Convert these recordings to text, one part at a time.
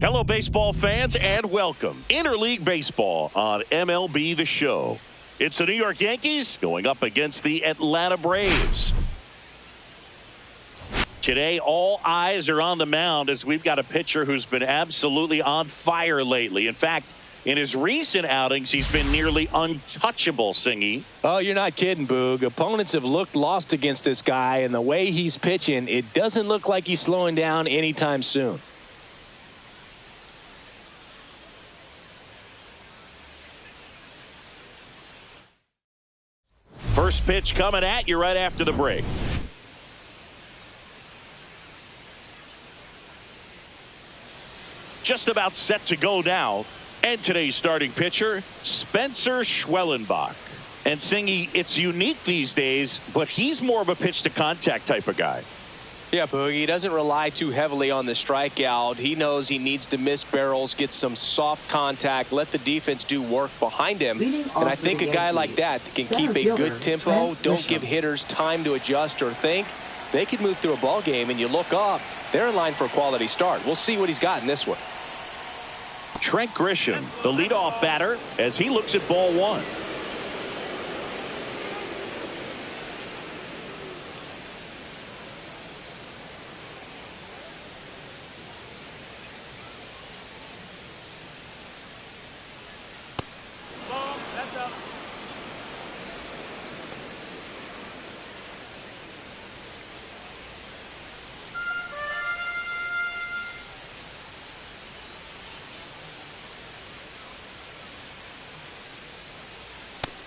Hello, baseball fans, and welcome. Interleague Baseball on MLB The Show. It's the New York Yankees going up against the Atlanta Braves. Today, all eyes are on the mound as we've got a pitcher who's been absolutely on fire lately. In fact, in his recent outings, he's been nearly untouchable, Singy. Oh, you're not kidding, Boog. Opponents have looked lost against this guy, and the way he's pitching, it doesn't look like he's slowing down anytime soon. First pitch coming at you right after the break. Just about set to go now. And today's starting pitcher, Spencer Schwellenbach. And Singy, it's unique these days, but he's more of a pitch-to-contact type of guy. Yeah, Boogie, he doesn't rely too heavily on the strikeout. He knows he needs to miss barrels, get some soft contact, let the defense do work behind him. And I think a guy like that can keep a good tempo, don't give hitters time to adjust or think. They could move through a ball game, and you look up, they're in line for a quality start. We'll see what he's got in this one. Trent Grisham, the leadoff batter, as he looks at ball one.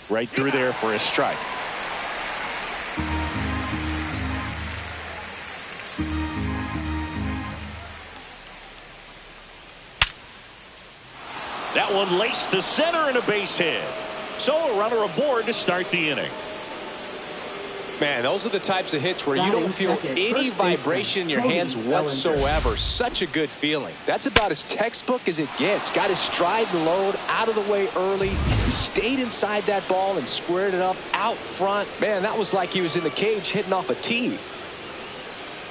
Right through there for a strike. That one laced to center and a base hit. So a runner aboard to start the inning. Man, those are the types of hits where you don't feel any vibration in your hands whatsoever. Such a good feeling. That's about as textbook as it gets. Got his stride and load out of the way early. Stayed inside that ball and squared it up out front. Man, that was like he was in the cage hitting off a tee.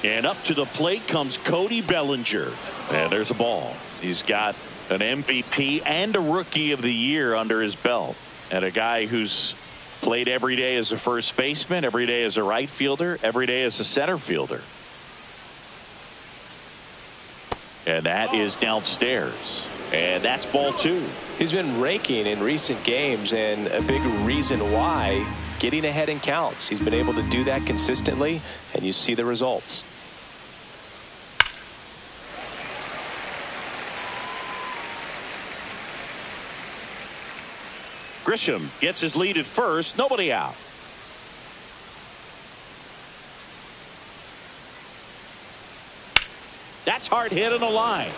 And up to the plate comes Cody Bellinger. And there's a ball. He's got an MVP and a Rookie of the Year under his belt. And a guy who's played every day as a first baseman, every day as a right fielder, every day as a center fielder. And that is downstairs. And that's ball two. He's been raking in recent games, and a big reason why, getting ahead in counts. He's been able to do that consistently, and you see the results. Grisham gets his lead at first. Nobody out. That's hard hit on the line.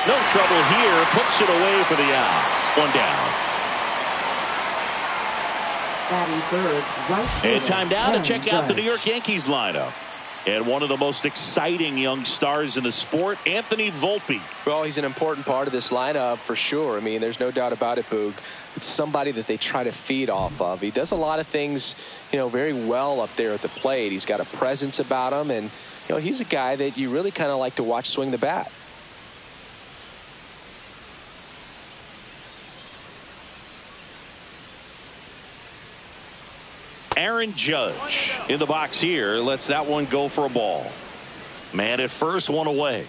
No trouble here. Puts it away for the out. One down. And time down to check out the New York Yankees lineup. And one of the most exciting young stars in the sport, Anthony Volpe. Well, he's an important part of this lineup for sure. I mean, there's no doubt about it, Boog. It's somebody that they try to feed off of. He does a lot of things, very well up there at the plate. He's got a presence about him, and, he's a guy that you really kind of like to watch swing the bat. Aaron Judge in the box here lets that one go for a ball. Man at first, one away.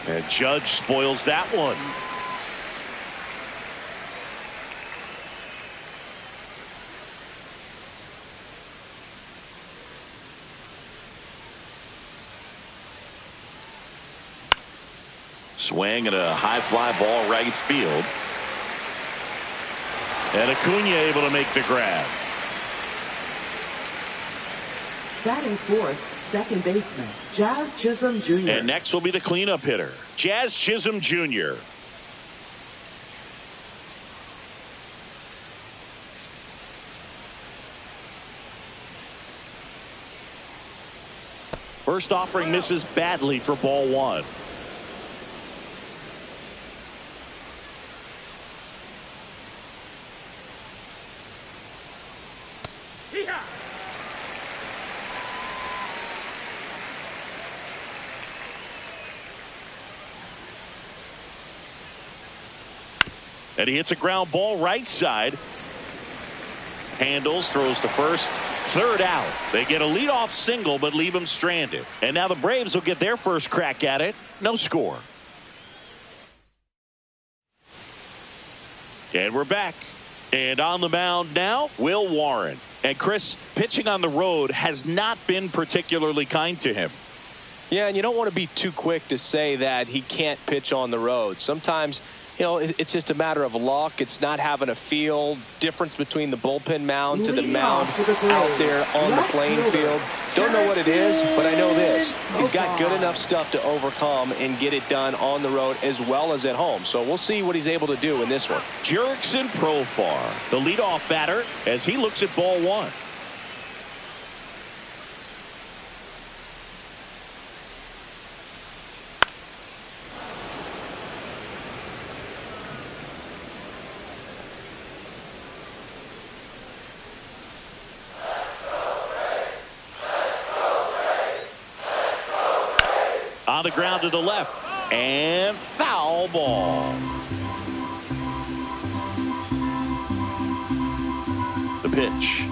And Judge spoils that one. Swing and a high fly ball right field. And Acuna able to make the grab. Batting fourth, second baseman, Jazz Chisholm Jr. And next will be the cleanup hitter, Jazz Chisholm Jr. First offering misses badly for ball one. And he hits a ground ball right side. Handles, throws to first, third out. They get a leadoff single but leave him stranded. And now the Braves will get their first crack at it. No score. And we're back. And on the mound now, Will Warren. And Chris, pitching on the road has not been particularly kind to him. Yeah, and you don't want to be too quick to say that he can't pitch on the road. Sometimes, you know, it's just a matter of luck. It's not having a feel. Difference between the bullpen mound to the mound out there on the playing field. Don't know what it is, but I know this. He's got good enough stuff to overcome and get it done on the road as well as at home. So we'll see what he's able to do in this one. Jurickson Profar, the leadoff batter, as he looks at ball one. On the ground to the left, and foul ball. The pitch.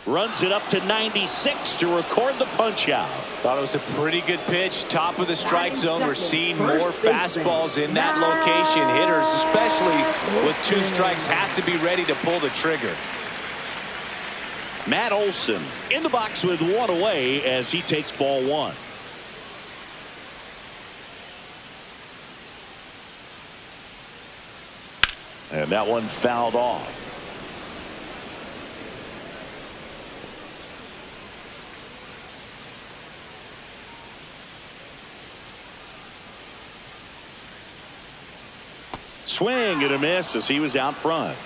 Runs it up to 96 to record the punch out. Thought it was a pretty good pitch. Top of the strike zone. We're seeing more fastballs in that location. Hitters, especially with two strikes, have to be ready to pull the trigger. Matt Olson in the box with one away as he takes ball one. And that one fouled off. Swing and a miss as he was out front.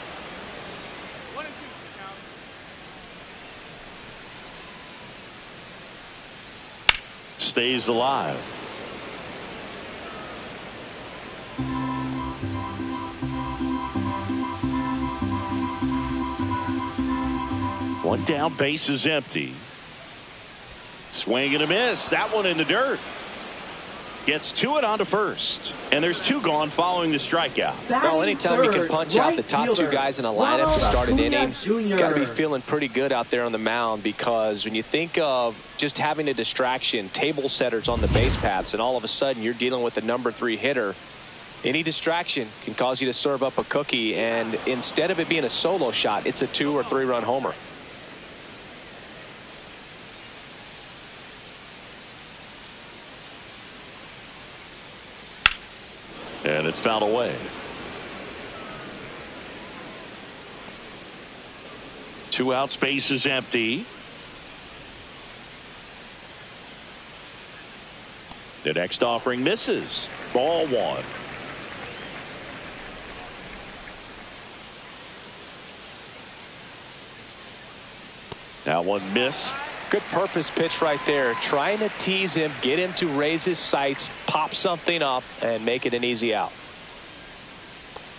Stays alive. One down, base is empty. Swing and a miss. That one in the dirt. Gets to it onto first. And there's two gone following the strikeout. Well, anytime you can punch out the top two guys in a lineup to start an inning, you got to be feeling pretty good out there on the mound, because when you think of just having a distraction, table setters on the base paths, and all of a sudden you're dealing with the number 3 hitter, any distraction can cause you to serve up a cookie, and instead of it being a solo shot, it's a 2 or 3 run homer. And it's fouled away. Two out, space is empty. The next offering misses. Ball one. That one missed. Good purpose pitch right there. Trying to tease him, get him to raise his sights, pop something up, and make it an easy out.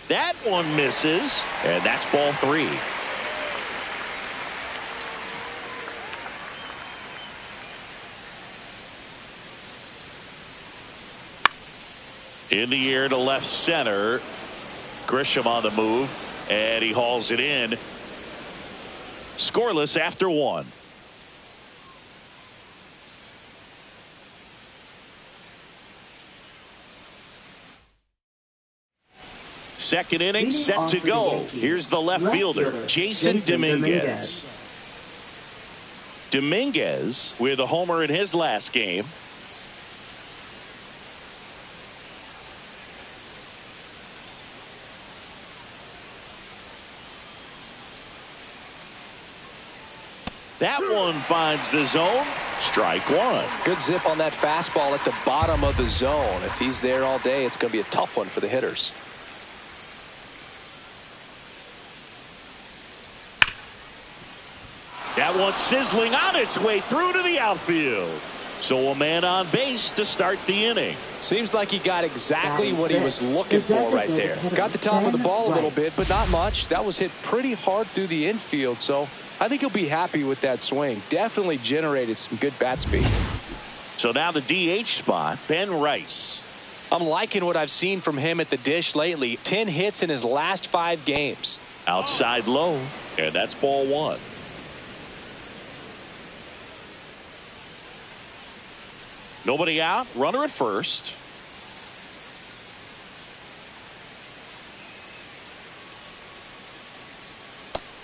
That one misses, and that's ball 3. In the air to left center. Grisham on the move, and he hauls it in. Scoreless after 1. Second inning set to go. Here's the left fielder, Jason Dominguez. Dominguez with a homer in his last game. That one finds the zone. Strike one. Good zip on that fastball at the bottom of the zone. If he's there all day, it's going to be a tough one for the hitters. That one sizzling on its way through to the outfield. So a man on base to start the inning. Seems like he got exactly what he was looking for right there. Got the top of the ball a little bit, but not much. That was hit pretty hard through the infield, so I think he'll be happy with that swing. Definitely generated some good bat speed. So now the DH spot, Ben Rice. I'm liking what I've seen from him at the dish lately. 10 hits in his last 5 games. Outside low, and that's ball 1. Nobody out, runner at first.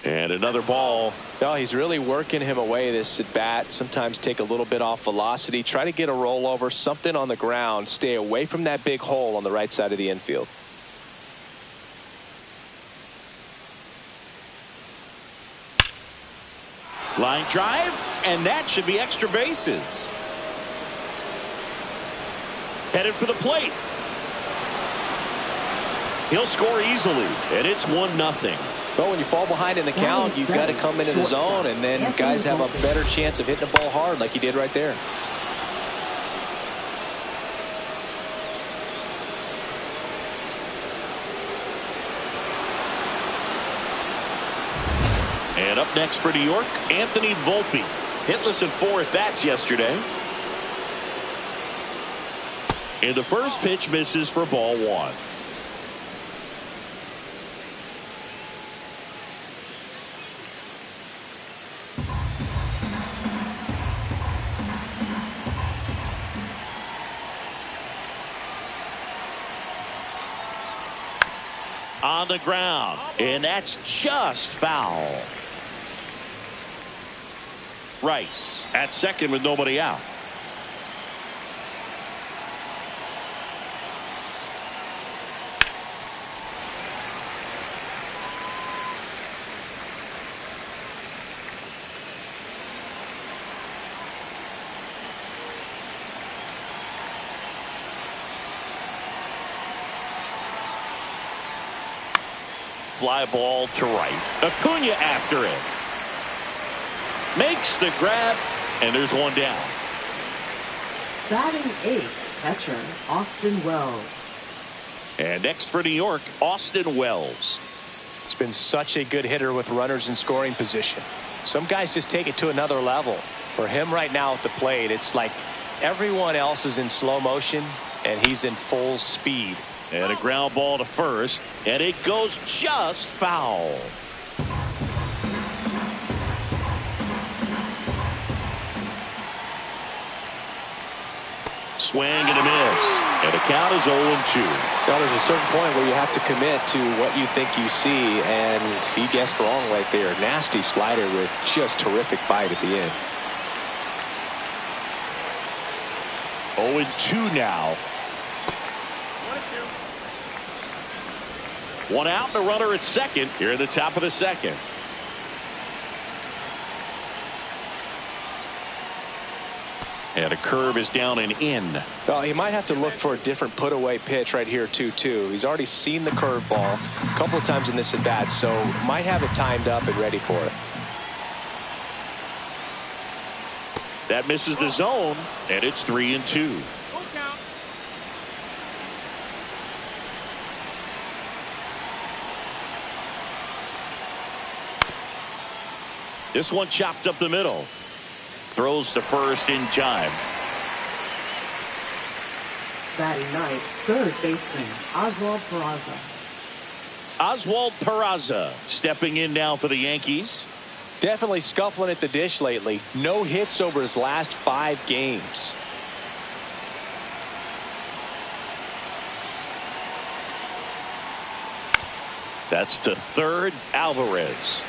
And another ball. Oh, he's really working him away this at bat. Sometimes take a little bit off velocity. Try to get a rollover, something on the ground. Stay away from that big hole on the right side of the infield. Line drive, and that should be extra bases. Headed for the plate. He'll score easily, and it's 1-0. Well, when you fall behind in the count, you've got to come into the zone, and then guys have a better chance of hitting the ball hard like he did right there. And up next for New York, Anthony Volpe. Hitless in 4 at-bats yesterday. And the first pitch misses for ball 1. On the ground, and that's just foul. Rice at second with nobody out. Fly ball to right. Acuna after it. Makes the grab, and there's one down. Batting 8th, catcher Austin Wells. And next for New York, Austin Wells. He's been such a good hitter with runners in scoring position. Some guys just take it to another level. For him right now at the plate, it's like everyone else is in slow motion, and he's in full speed. And a ground ball to first, and it goes just foul. Swing and a miss, and the count is 0-2. Well, there's a certain point where you have to commit to what you think you see, and he guessed wrong right there. Nasty slider with just terrific bite at the end. 0-2 now. 1 out and a runner at second here at the top of the second. And a curve is down and in. Well, he might have to look for a different put away pitch right here 2-2. He's already seen the curveball a couple of times in this at bat, so might have it timed up and ready for it. That misses the zone, and it's 3-2. This one chopped up the middle. Throws to first in time. Batting 9th, third baseman Oswald Peraza. Oswald Peraza stepping in now for the Yankees. Definitely scuffling at the dish lately. No hits over his last 5 games. That's to third. Alvarez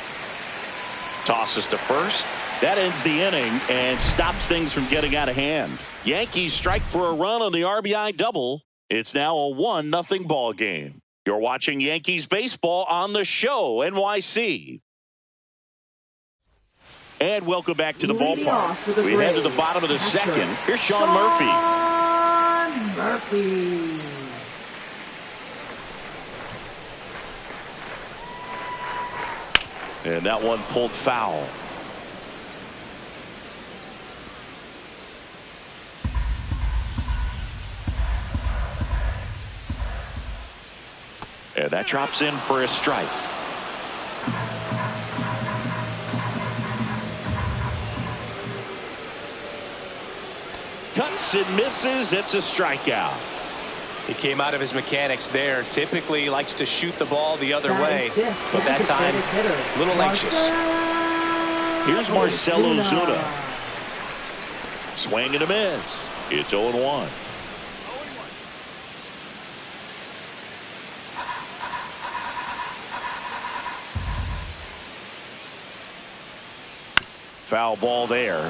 tosses to first. That ends the inning and stops things from getting out of hand. Yankees strike for a run on the RBI double. It's now a 1-0 ball game. You're watching Yankees baseball on the show, NYC. And welcome back to the ballpark. We head to the bottom of the second. Here's Sean Murphy. Sean Murphy. And that one pulled foul. And that drops in for a strike. Cuts and misses. It's a strikeout. He came out of his mechanics there. Typically likes to shoot the ball the other way, but that time a little anxious. Here's Marcell Ozuna. Swing and a miss. It's 0-1. Foul ball there.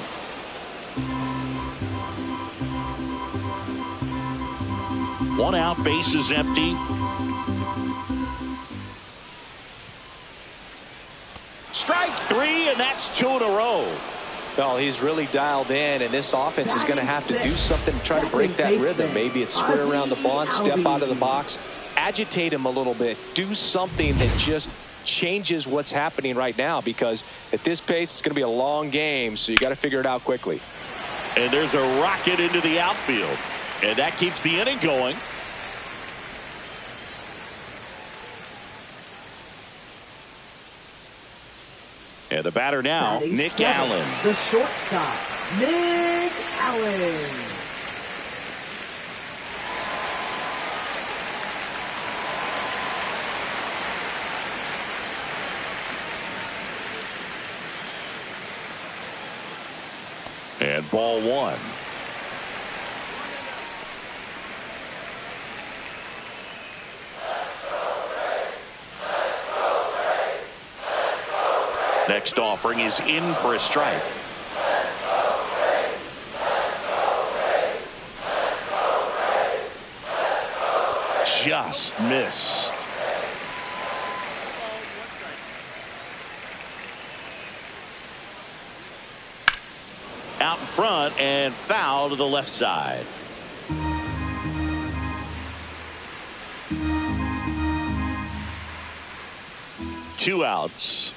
One out, base is empty. Strike three, and that's 2 in a row. Well, he's really dialed in, and this offense is going to have to do something to try to break that rhythm. Maybe it's square around the bunt, step out of the box, agitate him a little bit, do something that just changes what's happening right now, because at this pace it's going to be a long game, so you got to figure it out quickly. And there's a rocket into the outfield, and that keeps the inning going. And the batter now, Nick Allen. The shortstop, Nick Allen. And ball one. Next offering is in for a strike. Just missed. Out in front and foul to the left side. Two outs.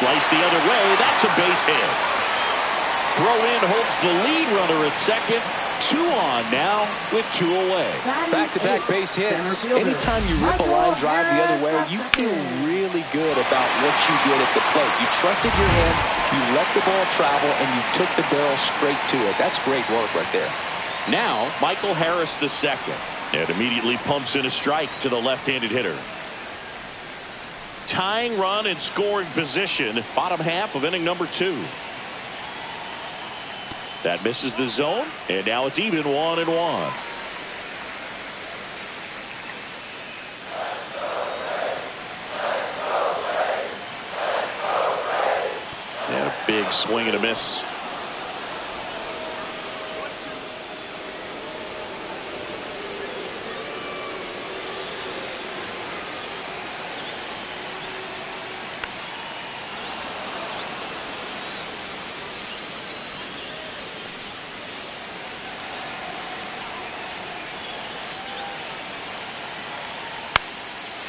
Slice the other way. That's a base hit. Throw in holds the lead runner at second. 2 on now with 2 away. Back-to-back base hits. Anytime you rip a line drive the other way, you feel really good about what you did at the plate. You trusted your hands, you let the ball travel, and you took the barrel straight to it. That's great work right there. Now, Michael Harris the second. And immediately pumps in a strike to the left-handed hitter. Tying run in scoring position, bottom half of inning number 2. That misses the zone, and now it's even 1-1. And a big swing and a miss.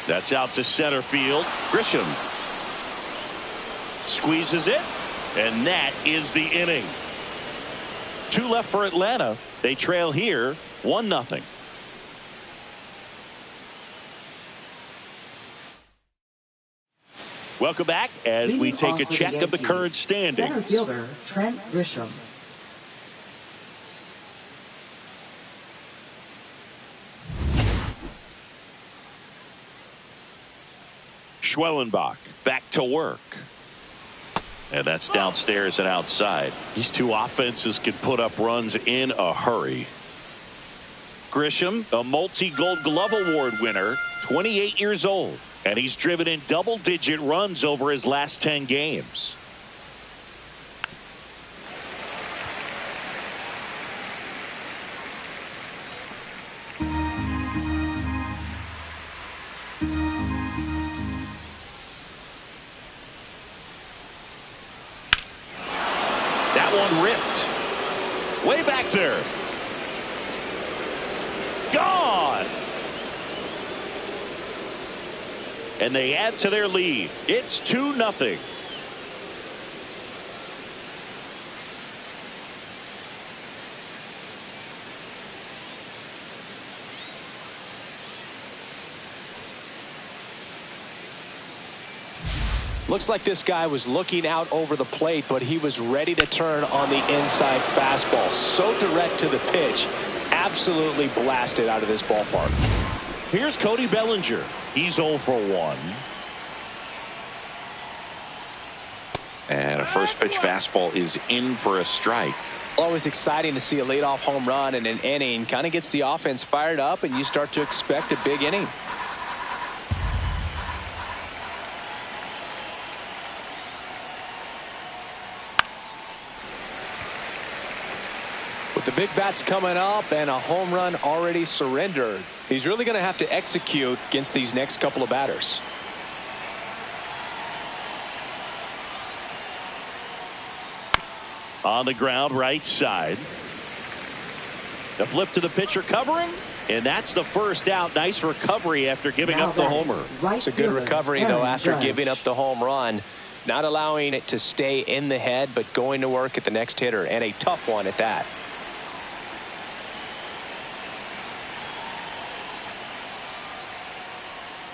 That's out to center field. Grisham squeezes it, and that is the inning. 2 left for Atlanta. They trail here 1-0. Welcome back as we take a check of the current standings. Center fielder Trent Grisham. Schwellenbach back to work. And that's downstairs and outside. These two offenses can put up runs in a hurry. Grisham, a multi-Gold Glove Award winner, 28 years old. And he's driven in double-digit runs over his last 10 games. Ripped way back there. Gone. And they add to their lead. It's 2-0. Looks like this guy was looking out over the plate, but he was ready to turn on the inside fastball. So direct to the pitch. absolutely blasted out of this ballpark. Here's Cody Bellinger. He's 0 for 1. And a first pitch fastball is in for a strike. Always exciting to see a leadoff home run in an inning. Kind of gets the offense fired up, and you start to expect a big inning. With the big bats coming up and a home run already surrendered, he's really going to have to execute against these next couple of batters. On the ground, right side. The flip to the pitcher covering, and that's the first out. Nice recovery after giving up the homer. It's a good recovery, though, after giving up the home run. Not allowing it to stay in the head, but going to work at the next hitter, and a tough one at that.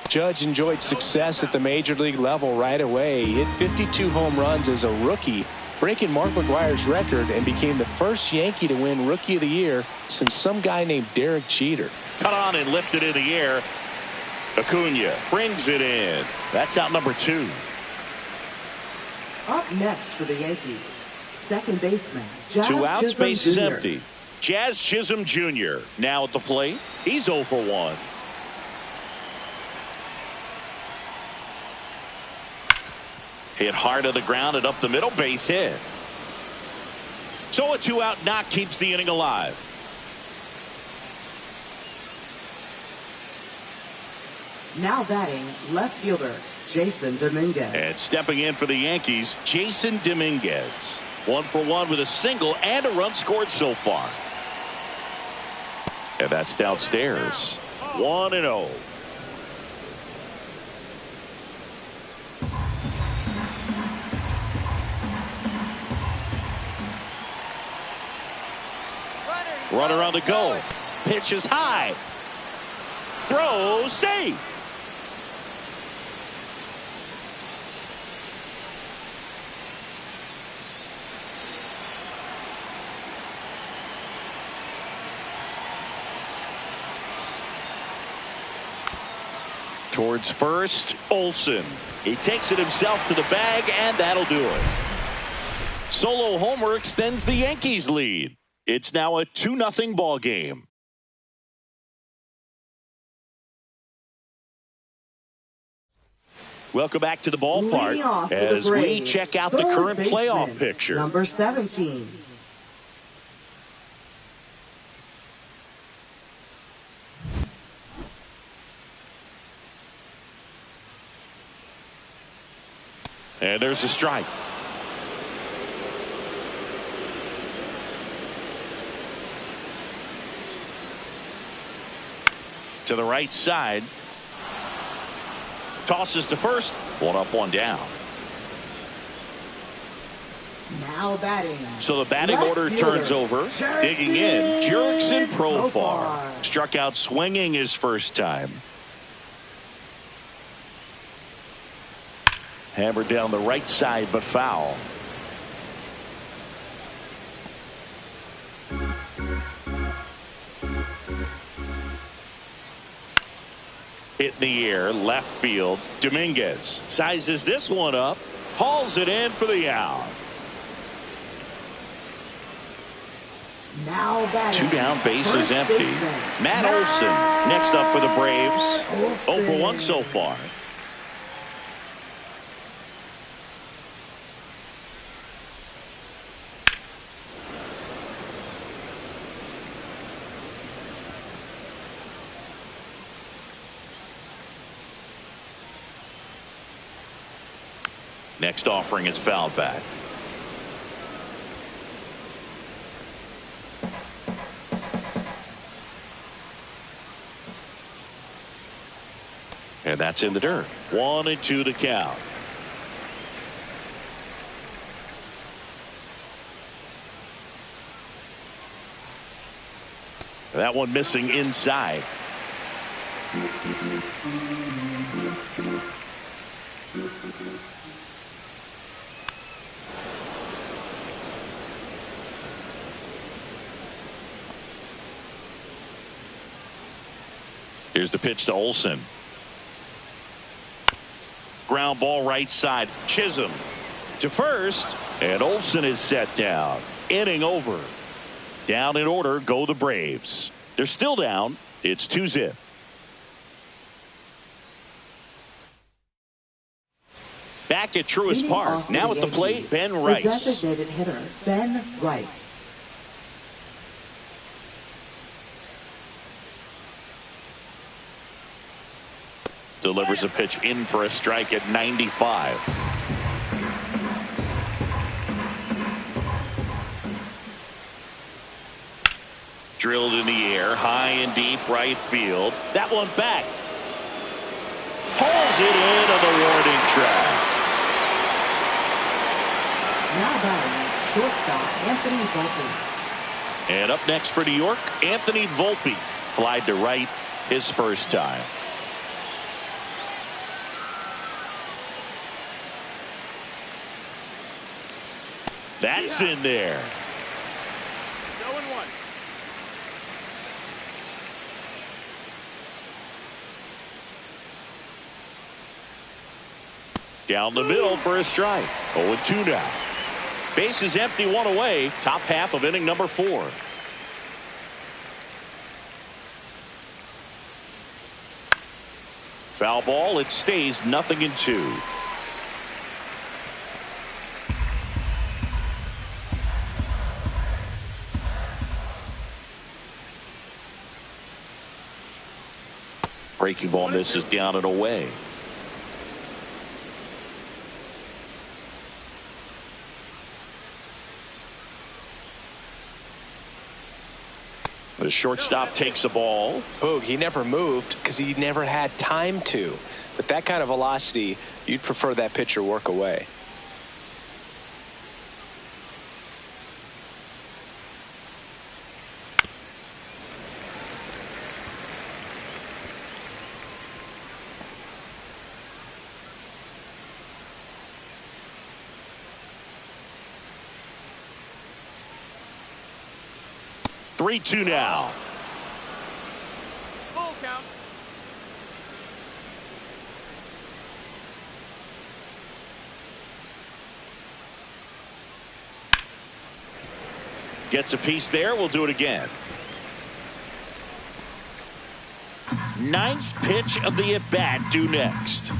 Judge enjoyed success at the major league level right away. He hit 52 home runs as a rookie, breaking Mark McGwire's record, and became the first Yankee to win Rookie of the Year since some guy named Derek Jeter. Cut on and lifted in the air. Acuna brings it in. That's out number 2. Up next for the Yankees, second baseman Jazz 2 outs, Chisholm base is Jr. empty. Jazz Chisholm Jr. now at the plate. He's 0 for 1. Hit hard to the ground and up the middle, base hit. So a 2-out knock keeps the inning alive. Now batting, left fielder Jason Dominguez. And stepping in for the Yankees, Jason Dominguez. 1 for 1 with a single and a run scored so far. And that's downstairs. 1-0. Runner on the go. Pitch is high. Throw safe. Towards first, Olsen. He takes it himself to the bag, and that'll do it. Solo homer extends the Yankees lead. It's now a 2-0 ball game. Welcome back to the ballpark as we check out the current playoff picture. Number 17. And there's a strike. To the right side. Tosses to first. 1 up, 1 down. Now batting. So the batting order turns over. Digging in, Jurickson Profar. Struck out swinging his first time. Hammered down the right side, but foul. Hit in the air, left field. Dominguez sizes this one up, hauls it in for the out. Now batting. 2 down, base is empty. Matt Olson next up for the Braves. 0 for 1 so far. Next offering is fouled back. And that's in the dirt. 1-2 to count. That one missing inside. Here's the pitch to Olsen. Ground ball right side. Chisholm to first, and Olsen is set down. Inning over. Down in order go the Braves. They're still down. It's 2-0. Back at Truist Park. Now at the plate, Ben Rice. The designated hitter, Ben Rice. Delivers a pitch in for a strike at 95. Drilled in the air, high and deep right field. That one back. Pulls it in on the warning track. Now batting, shortstop Anthony Volpe. And up next for New York, Anthony Volpe. Flied to right his first time. That's in there. Down the middle for a strike. 0-2 now. Base is empty, one away. Top half of inning number 4. Foul ball. It stays 0-2. Breaking ball misses down and away. The shortstop takes the ball. Boog, he never moved because he never had time to. With that kind of velocity, you'd prefer that pitcher work away. Three-two now. Full count. Gets a piece there. We'll do it again. Ninth pitch of the at-bat due next.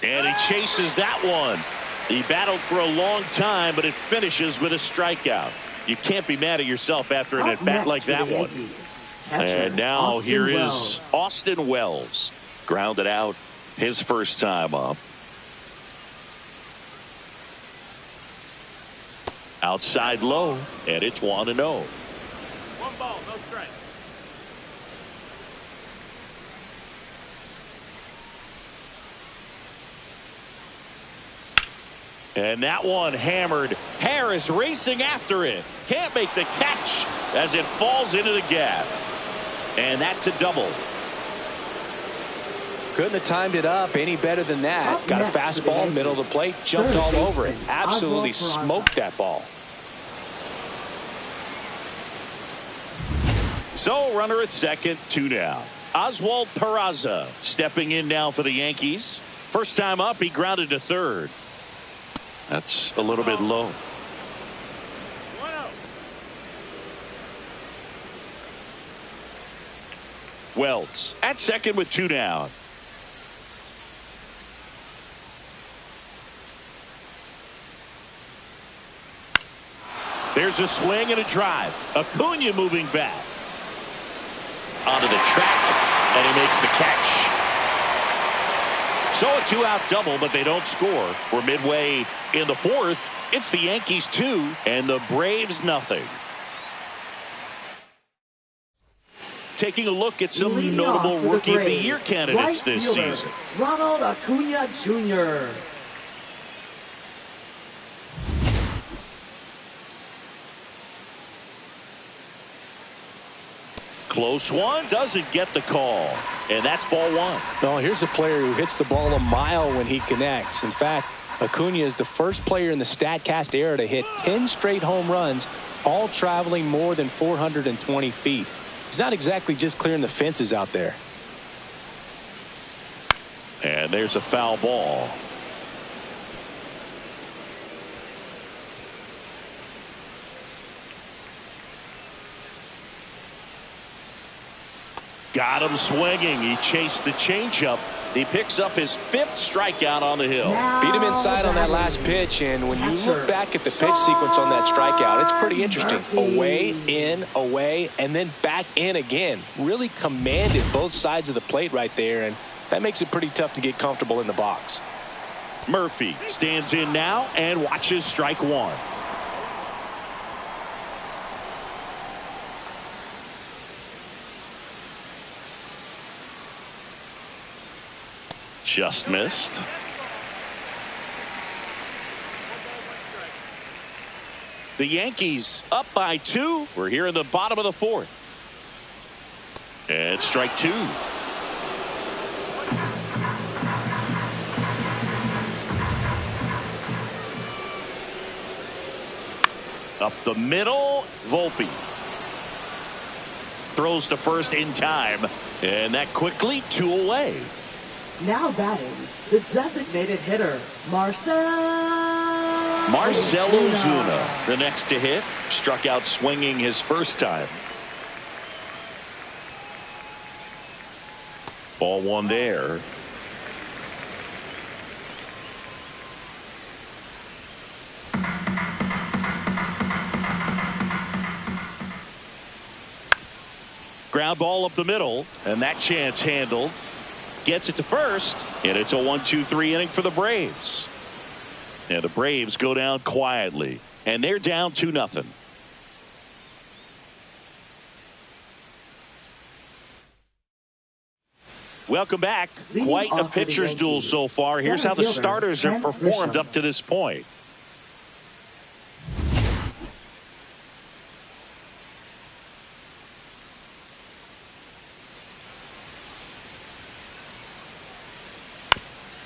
And he chases that one. He battled for a long time, but it finishes with a strikeout. You can't be mad at yourself after an at-bat like that one. And now here is Austin Wells. Grounded out his first time up. Outside low, and it's 1-0. One ball, no strike. And that one hammered. Harris racing after it. Can't make the catch as it falls into the gap. And that's a double. Couldn't have timed it up any better than that. Got a fastball, middle of the plate, jumped all over it. Absolutely smoked that ball. So runner at second, 2 down. Oswald Peraza stepping in now for the Yankees. First time up, he grounded to third. That's a little bit low. 1-0. Wells at second with 2 down. There's a swing and a drive. Acuna moving back. Onto the track, and he makes the catch. So a 2-out double, but they don't score. We're midway in the 4th. It's the Yankees 2 and the Braves nothing. Taking a look at some notable Rookie of the Year candidates this season. Ronald Acuna Jr. Close one, doesn't get the call. And that's ball 1. No, here's a player who hits the ball a mile when he connects. In fact, Acuna is the first player in the StatCast era to hit 10 straight home runs all traveling more than 420 feet. He's not exactly just clearing the fences out there. And there's a foul ball. Got him swinging. He chased the changeup. He picks up his 5th strikeout on the hill. Beat him inside on that last pitch, and when you look back at the pitch sequence on that strikeout, it's pretty interesting. Away, in, away, and then back in again. Really commanded both sides of the plate right there, and that makes it pretty tough to get comfortable in the box. Murphy stands in now and watches strike 1. Just missed. The Yankees up by 2. We're here in the bottom of the 4th. And strike 2. Up the middle, Volpe. Throws to first in time. And that quickly 2 away. Now batting, the designated hitter, Marcell Ozuna, the next to hit. Struck out swinging his first time. Ball 1 there. Ground ball up the middle, and that chance handled. Gets it to first, and it's a 1-2-3 inning for the Braves. And the Braves go down quietly, and they're down 2-0. Welcome back. Quite a pitcher's duel so far. Here's how the starters have performed up to this point.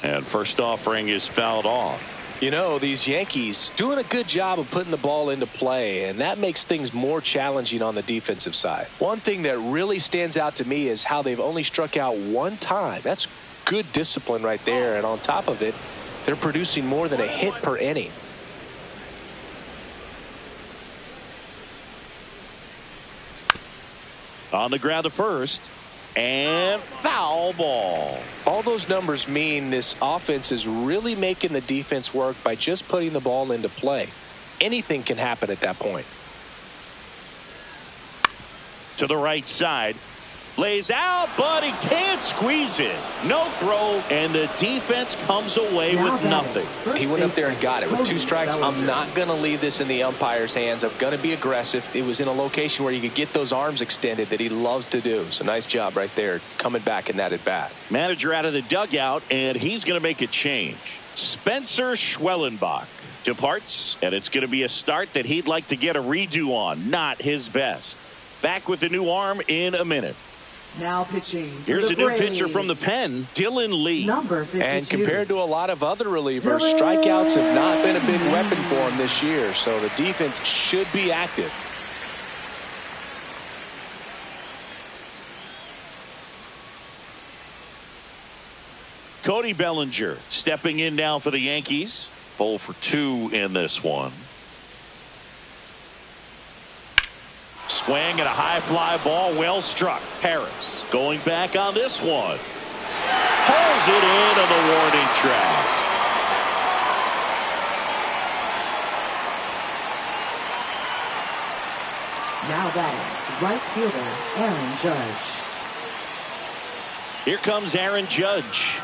And first offering is fouled off. You know, these Yankees doing a good job of putting the ball into play, and that makes things more challenging on the defensive side. One thing that really stands out to me is how they've only struck out 1 time. That's good discipline right there, and on top of it, they're producing more than a hit per inning. On the ground to first. And foul ball. All those numbers mean this offense is really making the defense work by just putting the ball into play. Anything can happen at that point. To the right side. Lays out, but he can't squeeze it. No throw, and the defense comes away with nothing. He went up there and got it with 2 strikes. I'm not going to leave this in the umpire's hands. I'm going to be aggressive. It was in a location where you could get those arms extended that he loves to do. So nice job right there coming back in that at bat. Manager out of the dugout, and he's going to make a change. Spencer Schwellenbach departs, and it's going to be a start that he'd like to get a redo on. Not his best. Back with the new arm in a minute. Now pitching. Here's a new pitcher from the pen, Dylan Lee. Number 52. And compared to a lot of other relievers, strikeouts have not been a big weapon for him this year, so the defense should be active. Cody Bellinger stepping in now for the Yankees. 0 for 2 in this one. Swing and a high fly ball, well struck. Harris going back on this one. Pulls it in on the warning track. Now batting, right fielder, Aaron Judge. Here comes Aaron Judge.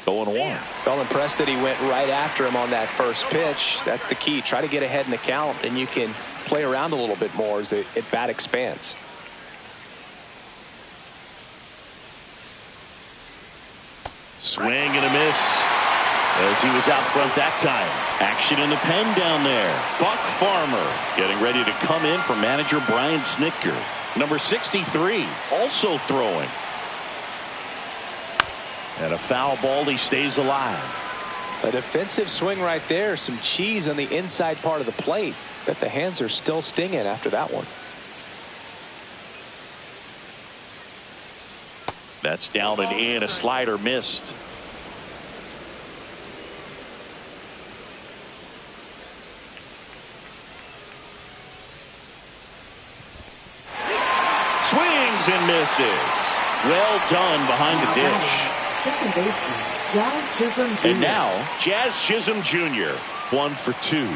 Going 1. Felt impressed that he went right after him on that first pitch. That's the key. Try to get ahead in the count, and you can play around a little bit more as the at-bat expands. Swing and a miss. as he was out front that time. Action in the pen down there. Buck Farmer getting ready to come in for manager Brian Snitker. Number 63 also throwing. And a foul ball. He stays alive. A defensive swing right there. Some cheese on the inside part of the plate. Bet the hands are still stinging after that one. That's down and in. A slider missed. Swings and misses. Well done behind the dish. Second baseman, Jazz Chisholm Jr. And now, Jazz Chisholm Jr. 1 for 2.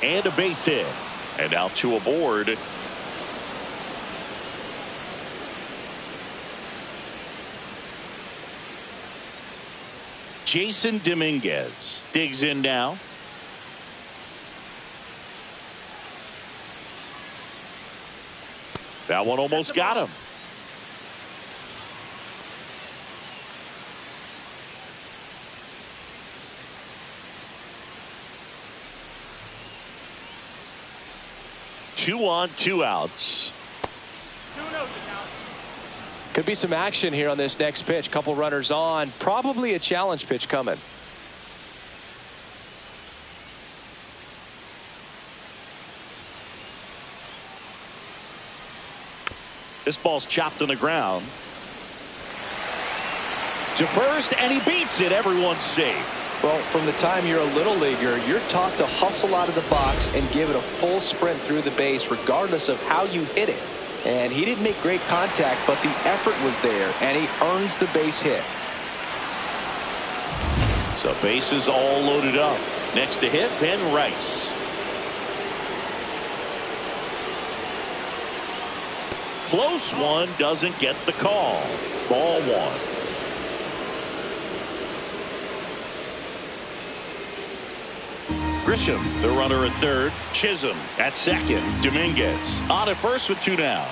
And a base hit. And now 2 aboard. Jason Dominguez digs in now. That one almost got him. Two on, 2 outs. Could be some action here on this next pitch. Couple runners on. Probably a challenge pitch coming. This ball's chopped on the ground. To first, and he beats it. Everyone's safe. Well, from the time you're a little leaguer, you're taught to hustle out of the box and give it a full sprint through the base regardless of how you hit it. And he didn't make great contact, but the effort was there, and he earns the base hit. So bases all loaded up. Next to hit, Ben Rice. Close one, doesn't get the call. Ball 1. Grisham, the runner at third. Chisholm at second. Dominguez on at first with 2 down.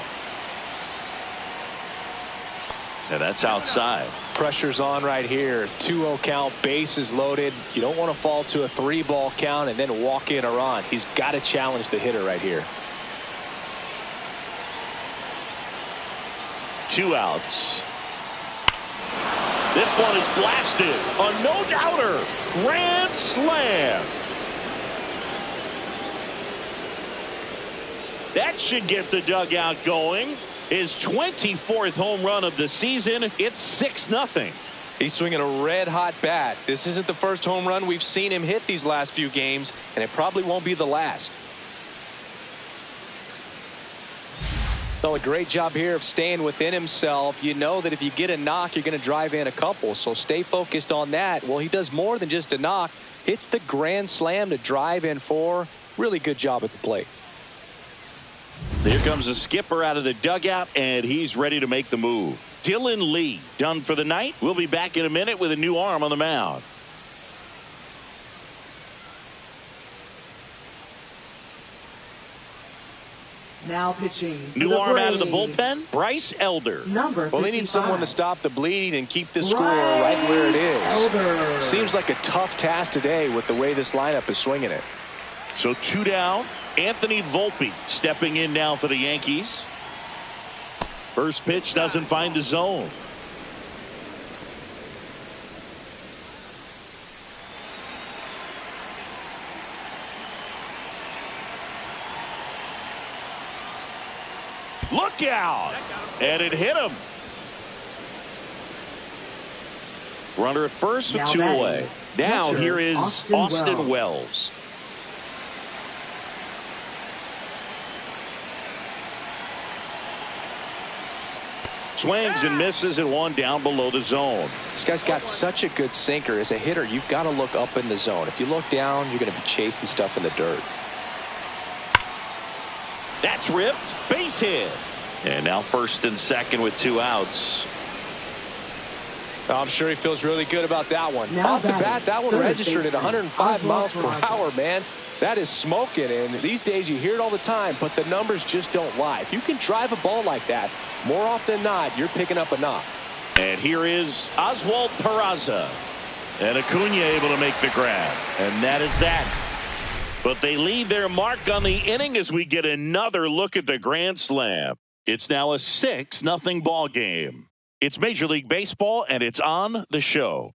And that's outside. Pressure's on right here. 2-0 count, bases loaded. You don't want to fall to a 3-ball count and then walk in or on. He's got to challenge the hitter right here. 2 outs. This one is blasted. A no-doubter. Grand slam. That should get the dugout going. His 24th home run of the season. It's 6-0. He's swinging a red-hot bat. This isn't the first home run we've seen him hit these last few games, and it probably won't be the last. So a great job here of staying within himself. You know that if you get a knock, you're going to drive in a couple, so stay focused on that. Well, he does more than just a knock. Hits the grand slam to drive in 4. Really good job at the plate. Here comes the skipper out of the dugout, and he's ready to make the move. Dylan Lee done for the night. We'll be back in a minute with a new arm on the mound. Now pitching. New arm out of the bullpen, Bryce Elder. Number 55. Well, they need someone to stop the bleeding and keep the score right where it is. Elder. Seems like a tough task today with the way this lineup is swinging it. So 2 down. Anthony Volpe stepping in now for the Yankees. First pitch doesn't find the zone. Look out! And it hit him. Runner at first with 2 away. Now here is Austin Wells. Swings and misses and 1 down below the zone. This guy's got such a good sinker. As a hitter, you've got to look up in the zone. If you look down, you're going to be chasing stuff in the dirt. That's ripped. Base hit. And now first and second with 2 outs. I'm sure he feels really good about that one. Now Off the bat, that one registered at 105 miles per hour, man. That is smoking, and these days you hear it all the time, but the numbers just don't lie. If you can drive a ball like that, more often than not, you're picking up a knock. And here is Oswald Peraza. And Acuna able to make the grab. And that is that. But they leave their mark on the inning as we get another look at the grand slam. It's now a 6-0 ball game. It's Major League Baseball, and it's on the show.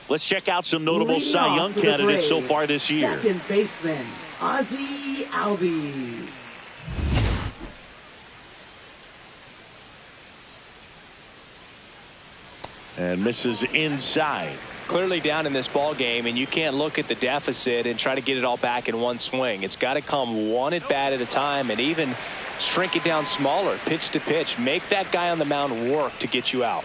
Let's check out some notable Cy Young candidates so far this year. Second baseman, Ozzie Albies. And misses inside. Clearly down in this ball game, and you can't look at the deficit and try to get it all back in one swing. It's got to come one at bat at a time, and even shrink it down smaller, pitch to pitch. Make that guy on the mound work to get you out.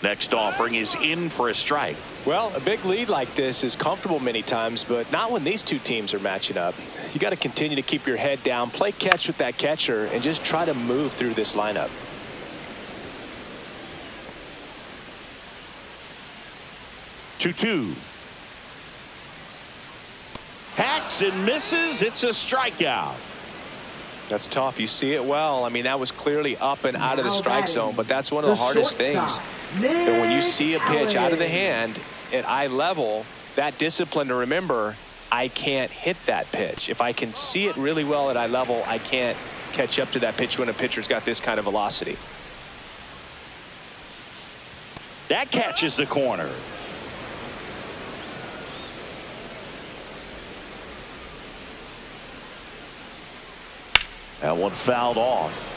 Next offering is in for a strike. Well, a big lead like this is comfortable many times, but not when these two teams are matching up. You got to continue to keep your head down, play catch with that catcher, and just try to move through this lineup. Two. Hacks and misses. It's a strikeout. That's tough. You see it well. I mean, that was clearly up and out of the strike zone, but that's one of the hardest things. That when you see a pitch out of the hand at eye level, that discipline to remember, I can't hit that pitch. If I can see it really well at eye level, I can't catch up to that pitch when a pitcher's got this kind of velocity. That catches the corner. That one fouled off.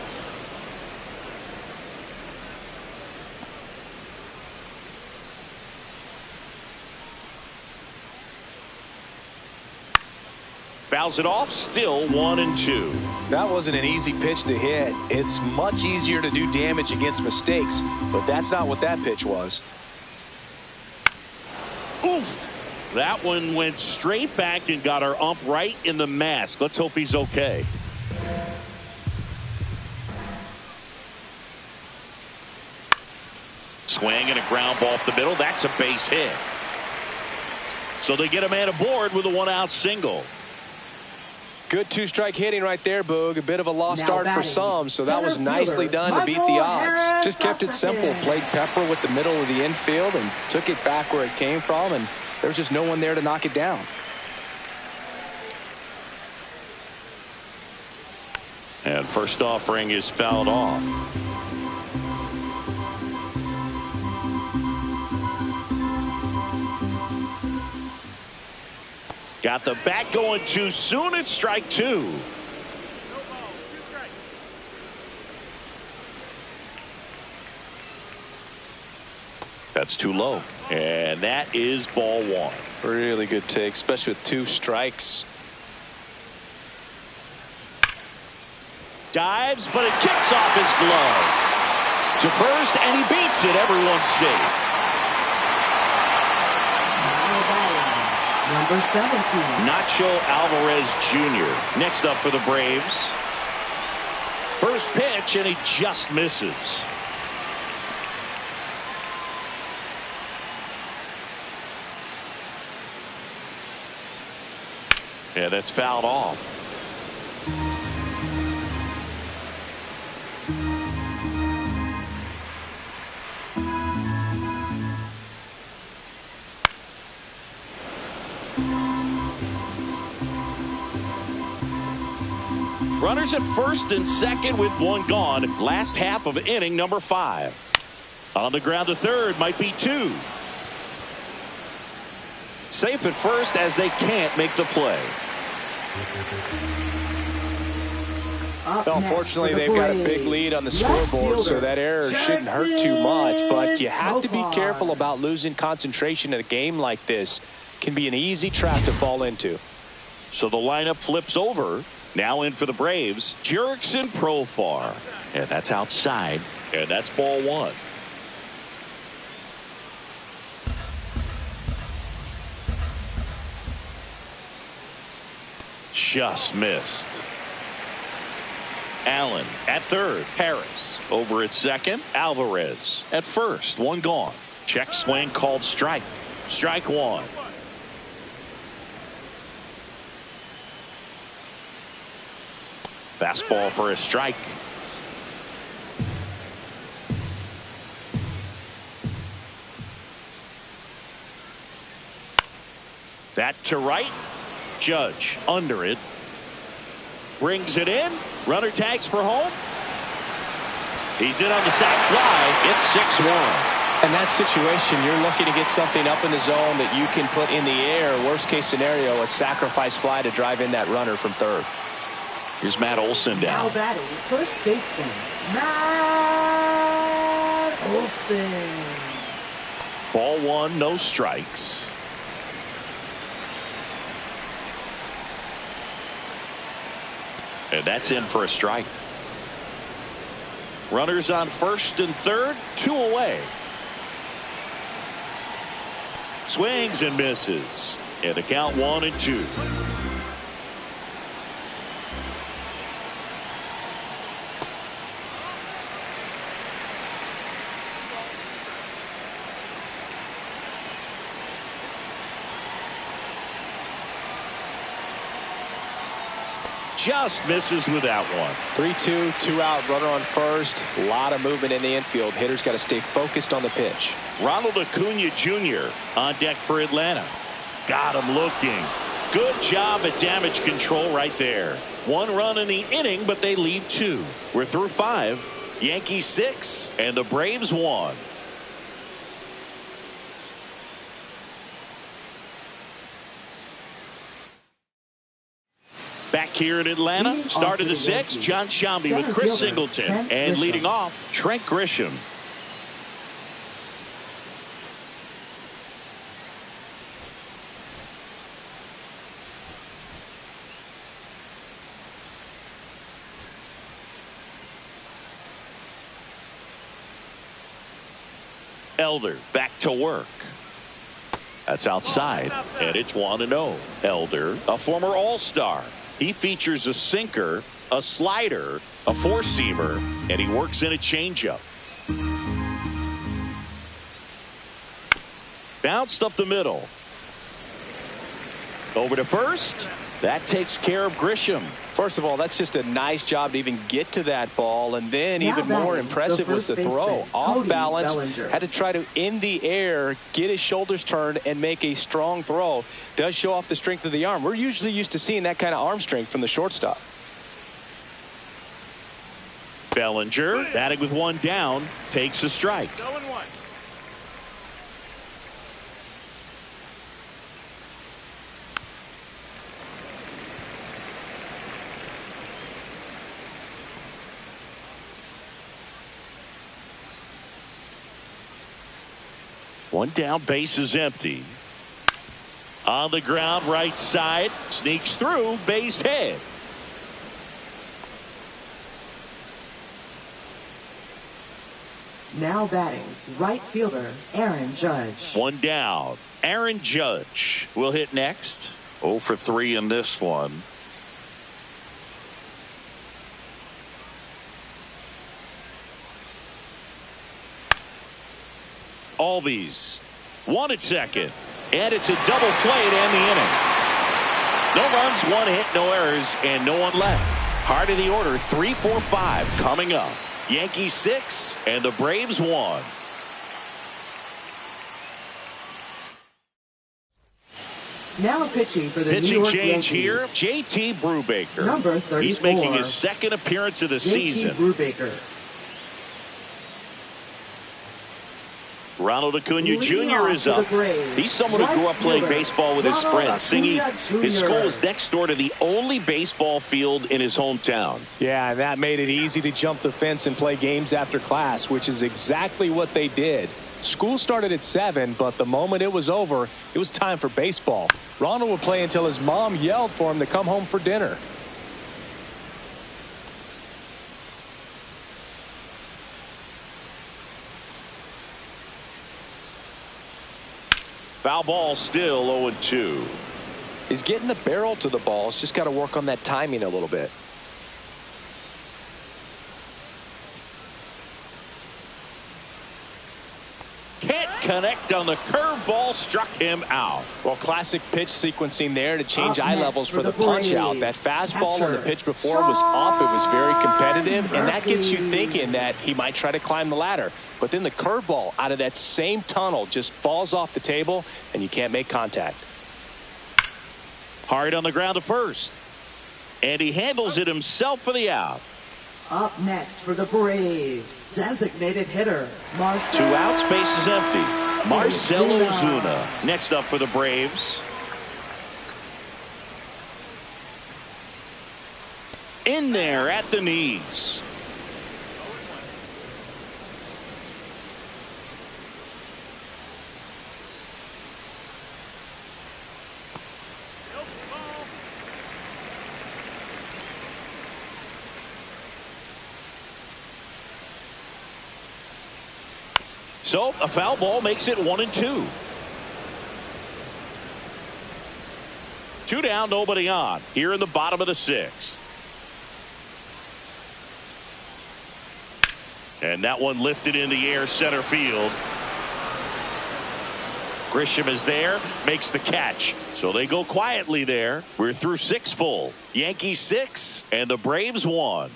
Fouls it off, still 1-2. That wasn't an easy pitch to hit. It's much easier to do damage against mistakes, but that's not what that pitch was. Oof! That one went straight back and got our ump right in the mask. Let's hope he's okay. Swing and a ground ball off the middle. That's a base hit. So they get a man aboard with a one-out single. Good two-strike hitting right there, Boog. A bit of a lost start for some, so that was nicely done to beat the odds. Just kept it simple. Played Pepper with the middle of the infield and took it back where it came from, and there's just no one there to knock it down. And first offering is fouled off. Got the bat going too soon. It's strike two. That's too low. And that is ball one. Really good take, especially with two strikes. Dives, but it kicks off his glove to first, and he beats it. Everyone's safe. Number 17. Nacho Alvarez Jr. next up for the Braves. First pitch, and he just misses. Yeah, that's fouled off. Runners at first and second with one gone. Last half of inning number 5. On the ground to third, might be 2. Safe at first as they can't make the play. Unfortunately, they've got a big lead on the scoreboard, so that error shouldn't hurt too much. But you have to be careful about losing concentration in a game like this. Can be an easy trap to fall into. So the lineup flips over. Now in for the Braves, Jurickson Profar. And that's outside. And that's ball one. Just missed. Allen at third. Harris over at second. Alvarez at first. One gone. Check swing called strike. Strike one. Fastball for a strike. That to right. Judge under it. Brings it in. Runner tags for home. He's in on the sac fly. It's 6-1. In that situation, you're looking to get something up in the zone that you can put in the air. Worst case scenario, a sacrifice fly to drive in that runner from third. Here's Matt Olson down. Now batting first baseman, Matt Olson. Ball one, no strikes. And that's in for a strike. Runners on first and third, 2 away. Swings and misses. And the count 1-2. Just misses with that one. 3-2, 2 out, runner on first. A lot of movement in the infield. Hitters got to stay focused on the pitch. Ronald Acuna Jr. on deck for Atlanta. Got him looking. Good job at damage control right there. 1 run in the inning, but they leave 2. We're through 5. Yankees 6 and the Braves 1. Back here in Atlanta, start of the 6th, John Shambi with Chris Singleton. And leading off, Trent Grisham. Elder back to work. That's outside, and it's 1-0. Elder, a former All-Star. He features a sinker, a slider, a four-seamer, and he works in a changeup. Bounced up the middle. Over to first. That takes care of Grisham. First of all, that's just a nice job to even get to that ball. And then even more impressive was the throw. Off balance, had to try to, in the air, get his shoulders turned and make a strong throw. Does show off the strength of the arm. We're usually used to seeing that kind of arm strength from the shortstop. Bellinger, batting with 1 down, takes a strike. 0-1. One down, base is empty. On the ground, right side, sneaks through, base hit. Now batting, right fielder, Aaron Judge. 1 down. Aaron Judge will hit next. 0 for 3 in this one. Albies, 1 at second. And it's a double play to end the inning. No runs, 1 hit, no errors, and no one left. Heart of the order, 3, 4, 5 coming up. Yankees 6 and the Braves 1. Now pitching for the Pitching New York change Yankees. here, J.T. Brubaker. Number 34. He's making his 2nd appearance of the season. Brubaker. Ronald Acuna Leading Jr. off is for the up. Braves, He's someone who right grew up playing fielder, baseball with his Ronald friends. Singing, Acuna his Jr. school is next door to the only baseball field in his hometown. Yeah, and that made it easy to jump the fence and play games after class, which is exactly what they did. School started at 7, but the moment it was over, it was time for baseball. Ronald would play until his mom yelled for him to come home for dinner. Foul ball, still 0-2. He's getting the barrel to the ball. He's just got to work on that timing a little bit. Can't connect on the curveball, struck him out. Well, classic pitch sequencing there to change eye levels for the punch out. That fastball on the pitch before was up. It was very competitive, and that gets you thinking that he might try to climb the ladder. But then the curveball out of that same tunnel just falls off the table, and you can't make contact. Hard on the ground to first. And he handles it himself for the out. Up next for the Braves, designated hitter, Marcell. 2 outs, base is empty. Marcell Ozuna next up for the Braves. In there at the knees. So a foul ball makes it 1-2. 2 down, nobody on here in the bottom of the 6th. And that one lifted in the air, center field. Grisham is there, makes the catch. So they go quietly there. We're through 6 full. Yankees 6 and the Braves 1.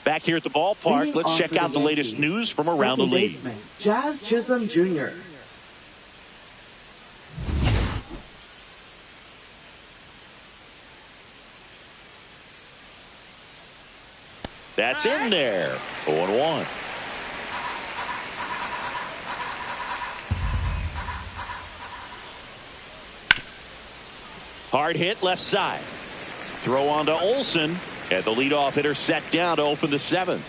Back here at the ballpark, let's check out the latest news from around the league. Jazz Chisholm Jr. That's in there. 0-1. Hard hit left side. Throw on to Olsen. And the leadoff hitter set down to open the 7th.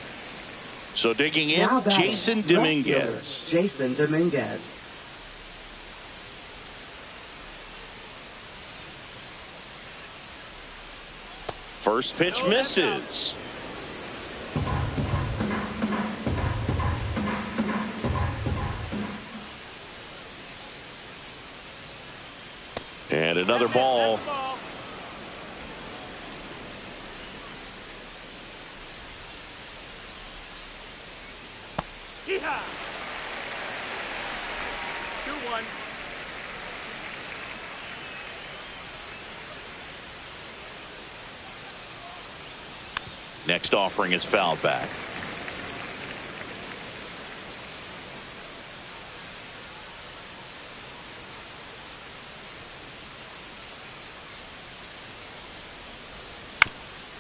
So digging in, Jason Dominguez. Jason Dominguez. First pitch misses. And another ball. Yeehaw! 2-1. Next offering is fouled back.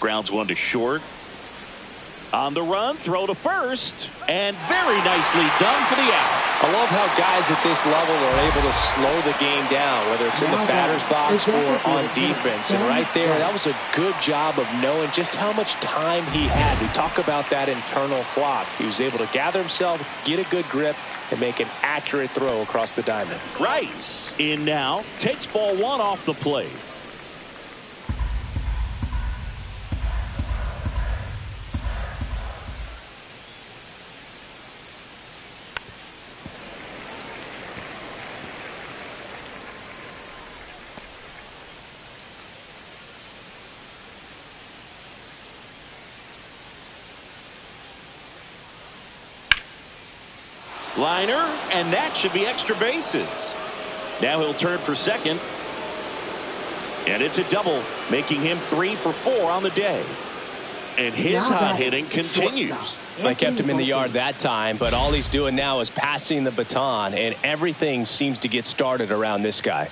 Grounds 1 to short. On the run, throw to first, and very nicely done for the out. I love how guys at this level are able to slow the game down, whether it's in the batter's box or on defense. And right there, that was a good job of knowing just how much time he had. We talk about that internal clock. He was able to gather himself, get a good grip, and make an accurate throw across the diamond. Rice in now, takes ball 1 off the plate. Liner, and that should be extra bases. Now he'll turn for second. And it's a double, making him 3 for 4 on the day. And his hot hitting continues. They kept him in the yard that time, but all he's doing now is passing the baton, and everything seems to get started around this guy.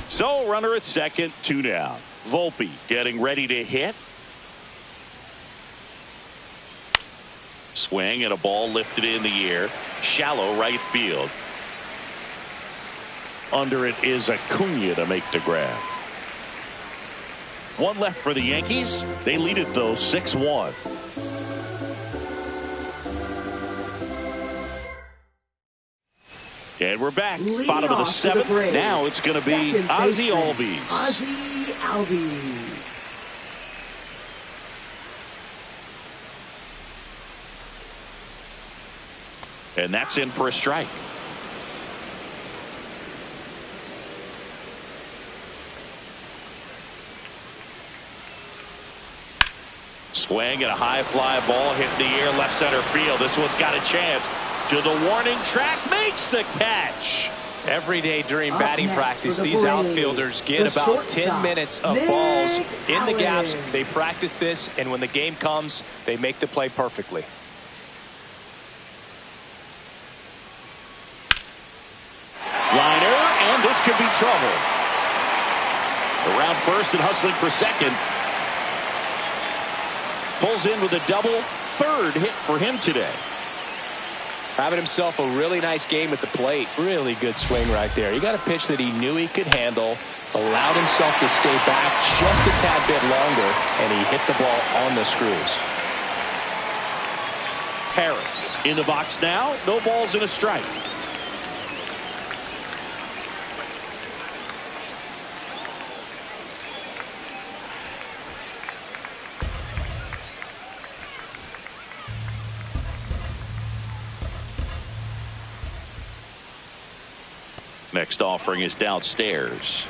So runner at second, 2 down. Volpe getting ready to hit. Swing and a ball lifted in the air. Shallow right field. Under it is Acuna to make the grab. 1 left for the Yankees. They lead it though 6-1. And we're back. Bottom of the 7th. Now it's going to be Ozzie Albies. Ozzie Albies. And that's in for a strike. Swing and a high fly ball hitting the air left center field. This one's got a chance. To the warning track, makes the catch. Every day during batting practice, these outfielders get about 10 minutes of balls in the gaps. They practice this, and when the game comes, they make the play perfectly. Liner, and this could be trouble. Around first and hustling for second. Pulls in with a double. Third hit for him today. Having himself a really nice game at the plate. Really good swing right there. He got a pitch that he knew he could handle, allowed himself to stay back just a tad bit longer, and he hit the ball on the screws. Harris in the box now. No balls and a strike. Next offering is downstairs.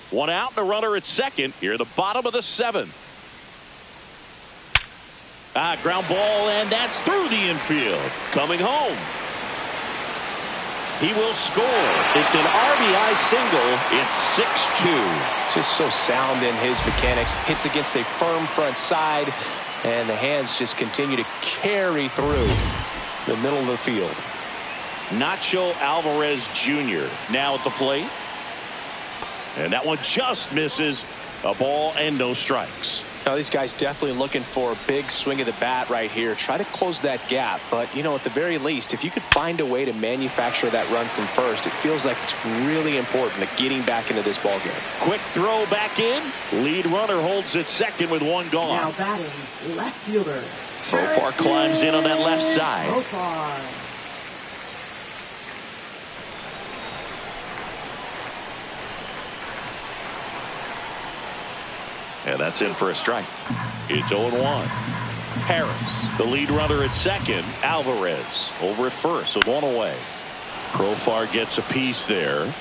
One out and a runner at second. Here at the bottom of the seventh. Ground ball, and that's through the infield. Coming home. He will score. It's an RBI single. It's 6-2. Just so sound in his mechanics. Hits against a firm front side, and the hands just continue to carry through the middle of the field. Nacho Alvarez Jr. now at the plate. And that one just misses. A ball and no strikes. Now these guys definitely looking for a big swing of the bat right here. Try to close that gap. But, you know, at the very least, if you could find a way to manufacture that run from first, it feels like it's really important to getting back into this ball game. Quick throw back in. Lead runner holds at second with one gone. Now batting, left fielder. Profar climbs in on that left side. Profar. And that's in for a strike. It's 0-1. Harris, the lead runner at second. Alvarez over at first with one away. Profar gets a piece there.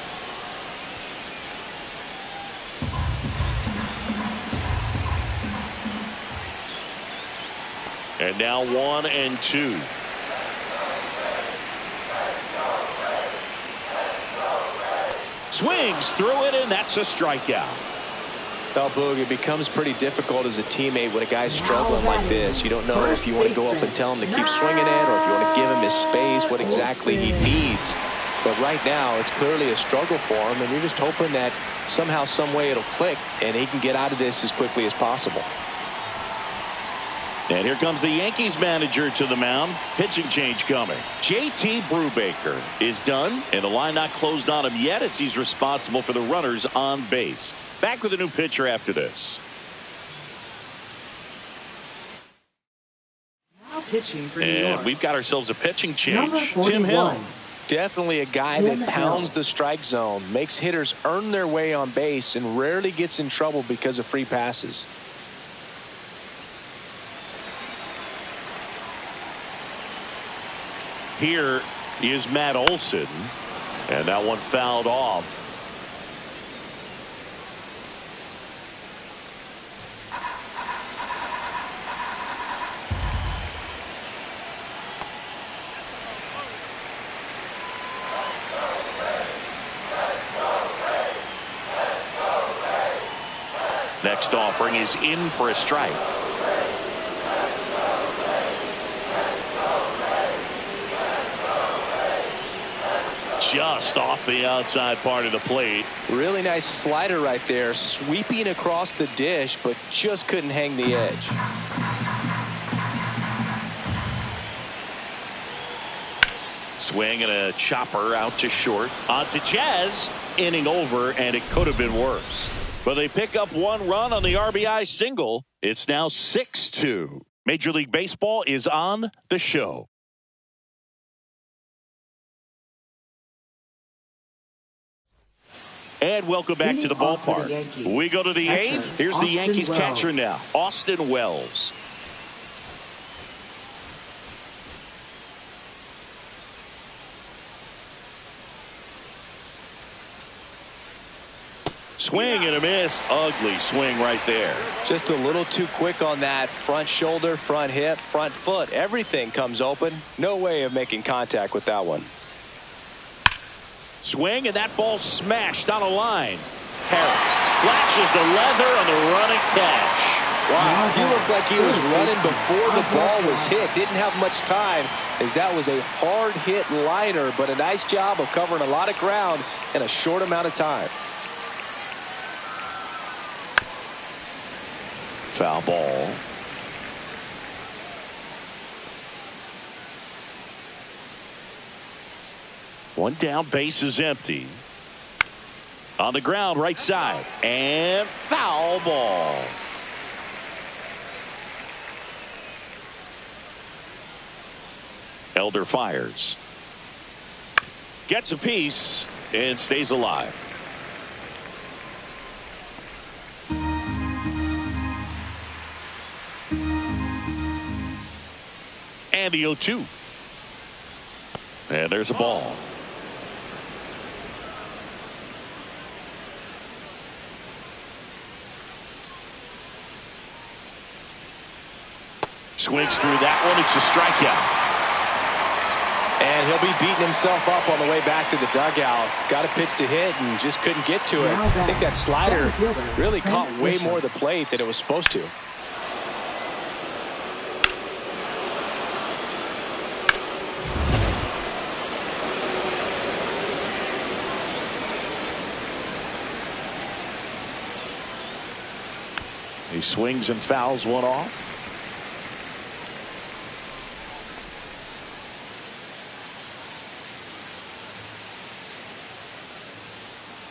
And now 1-2. Swings through it, and that's a strikeout. Well, Boog, it becomes pretty difficult as a teammate when a guy's struggling like this. You don't know if you want to go up and tell him to keep swinging it, or if you want to give him his space, what exactly he needs. But right now, it's clearly a struggle for him, and you're just hoping that somehow, some way it'll click, and he can get out of this as quickly as possible. And here comes the Yankees manager to the mound. Pitching change coming. JT Brubaker is done, and the line not closed on him yet as he's responsible for the runners on base. Back with a new pitcher after this. Now pitching for New And York. we've got ourselves a pitching change. Number Tim 41. Hill. Definitely a guy Tim that pounds Hill. the strike zone, makes hitters earn their way on base, and rarely gets in trouble because of free passes. Here is Matt Olson. And that one fouled off. Next offering is in for a strike. Just off the outside part of the plate. Really nice slider right there, sweeping across the dish, but just couldn't hang the edge. Swing and a chopper out to short. On to Chaz. Inning over, and it could have been worse. But they pick up one run on the RBI single. It's now 6-2. Major League Baseball is on the show. And welcome back to the ballpark. We go to the eighth. Here's the Yankees catcher now, Austin Wells. Swing and a miss. Ugly swing right there. Just a little too quick on that. Front shoulder, front hip, front foot. Everything comes open. No way of making contact with that one. Swing, and that ball smashed on a line. Harris flashes the leather on the running catch. Wow, he looked like he was running before the ball was hit. Didn't have much time, as that was a hard hit liner, but a nice job of covering a lot of ground in a short amount of time. Foul ball. One down, base is empty. On the ground, right side, and foul ball. Elder fires. Gets a piece and stays alive. And the 0-2. And there's a ball. Swings through that one. It's a strikeout. And he'll be beating himself up on the way back to the dugout. Got a pitch to hit and just couldn't get to it. I think that slider really caught way more of the plate than it was supposed to. He swings and fouls one off.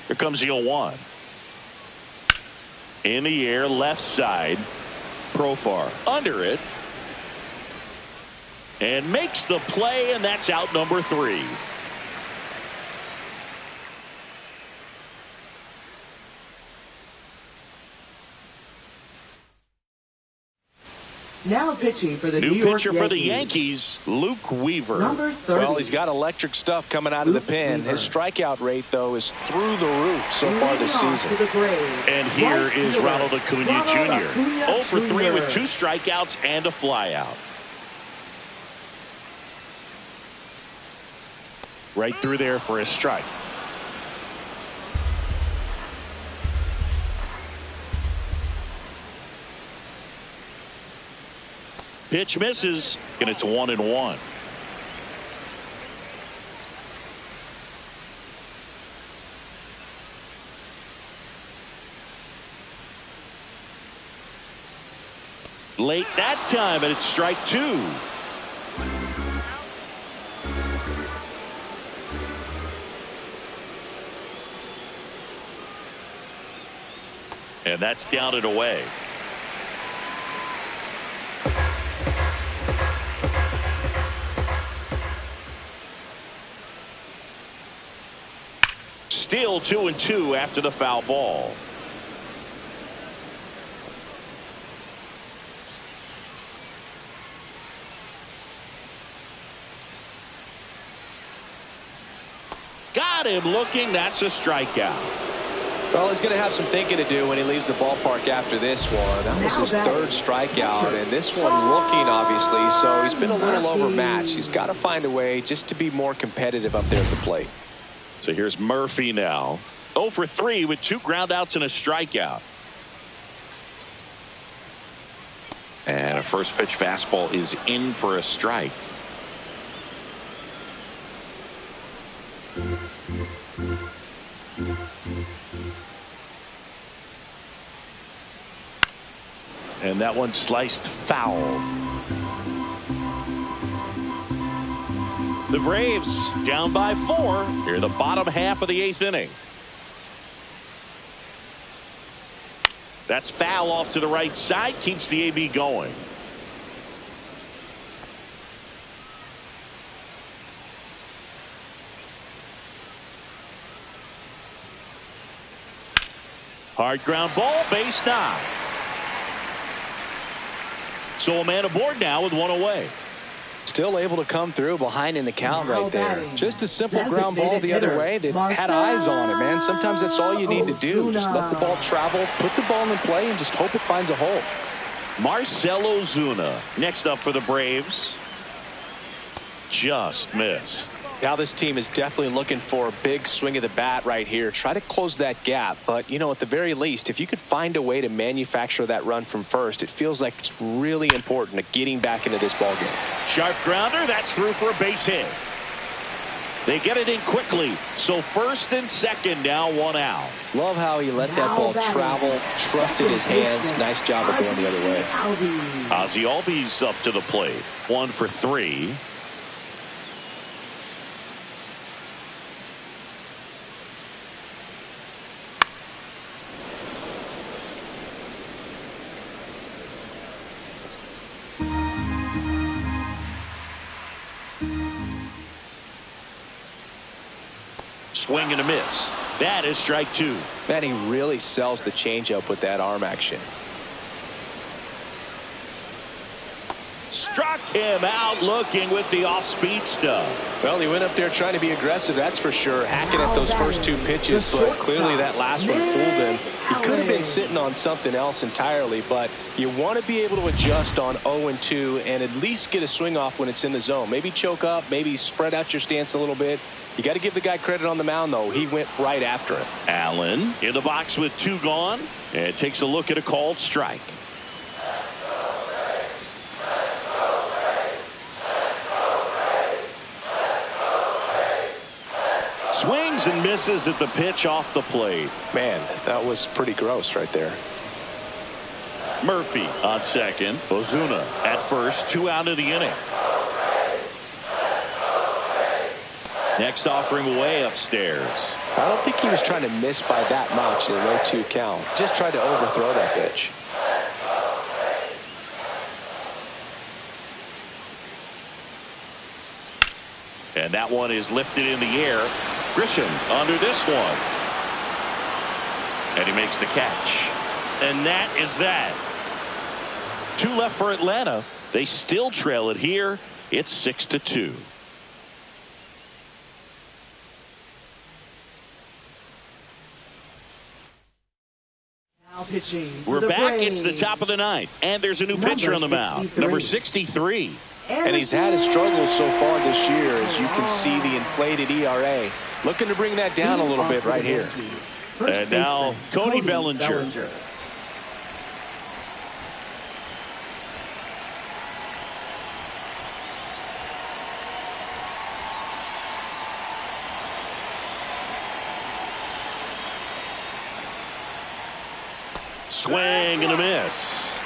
Here comes the 0-1. In the air, left side. Profar under it. And makes the play, and that's out number 3. Now pitching for the New New York pitcher Yankees. for the Yankees, Luke Weaver. Number 30. Well, he's got electric stuff coming out of the pen. His strikeout rate, though, is through the roof so far this season. And here is Ronald Acuna Jr. 0 for 3 with 2 strikeouts and a flyout. Right through there for a strike. Pitch misses, and it's 1-1. Late that time, and it's strike 2. And that's down and away. Still 2-2 after the foul ball. Got him looking. That's a strikeout. Well, he's going to have some thinking to do when he leaves the ballpark after this one. That was his 3rd strikeout, and this one looking, obviously, so he's been a little overmatched. He's got to find a way just to be more competitive up there at the plate. So here's Murphy now. 0 for 3 with 2 groundouts and a strikeout. And a first pitch fastball is in for a strike. And that one sliced foul. The Braves down by 4 here in the bottom half of the 8th inning. That's foul off to the right side, keeps the AB going. Hard ground ball, base knock. So a man aboard now with 1 away. Still able to come through behind in the count right there. Just a simple ground ball the other way that had eyes on it, man. Sometimes that's all you need to do. Just let the ball travel, put the ball in play, and just hope it finds a hole. Marcell Ozuna next up for the Braves. Just missed. Now this team is definitely looking for a big swing of the bat right here. Try to close that gap. But, you know, at the very least, if you could find a way to manufacture that run from first, it feels like it's really important to getting back into this ball game. Sharp grounder. That's through for a base hit. They get it in quickly. So first and second now, one out. Love how he let that ball travel, trusted his hands. Nice job of going the other way. Ozzy Albies up to the plate. 1 for 3. Swing and a miss. That is strike 2. Man, he really sells the changeup with that arm action. Struck him out looking with the off-speed stuff. Well, he went up there trying to be aggressive, that's for sure. Hacking at those first 2 pitches, but clearly that last one fooled him. He could have been sitting on something else entirely, but you want to be able to adjust on 0-2 and at least get a swing off when it's in the zone. Maybe choke up, maybe spread out your stance a little bit. You got to give the guy credit on the mound, though. He went right after it. Allen in the box with 2 gone and takes a look at a called strike. Swings and misses at the pitch off the plate. Man, that was pretty gross right there. Murphy on second. Ozuna at first. 2 out of the inning. Next offering way upstairs. I don't think he was trying to miss by that much in a 0-2 count. Just tried to overthrow that pitch. And that one is lifted in the air. Grisham under this one. And he makes the catch. And that is that. 2 left for Atlanta. They still trail it here. It's 6-2. We're back. It's the top of the 9th. And there's a new pitcher on the mound. Number 63. And he's had his struggles so far this year, as you can see the inflated ERA. Looking to bring that down a little bit right here. And now Cody Bellinger. Swing and a miss.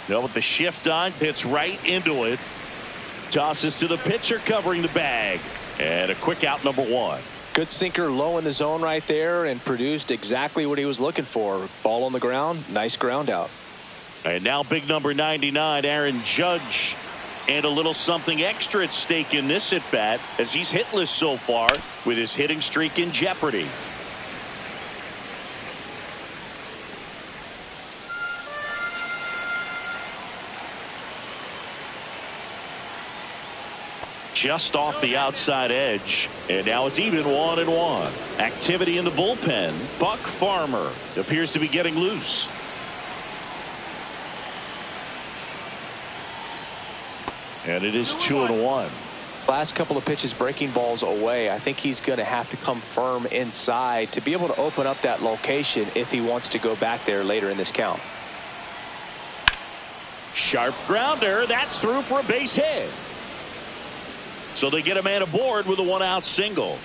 Now with the shift on, hits right into it. Tosses to the pitcher covering the bag. And a quick out, number 1. Good sinker low in the zone right there and produced exactly what he was looking for. Ball on the ground. Nice ground out. And now big number 99, Aaron Judge. And a little something extra at stake in this at bat, as he's hitless so far with his hitting streak in jeopardy. Just off the outside edge, and now it's even 1-1. Activity in the bullpen. Buck Farmer appears to be getting loose. And it is 2-1. Last couple of pitches breaking balls away. I think he's going to have to come firm inside to be able to open up that location if he wants to go back there later in this count. Sharp grounder. That's through for a base hit. So they get a man aboard with a 1-out single.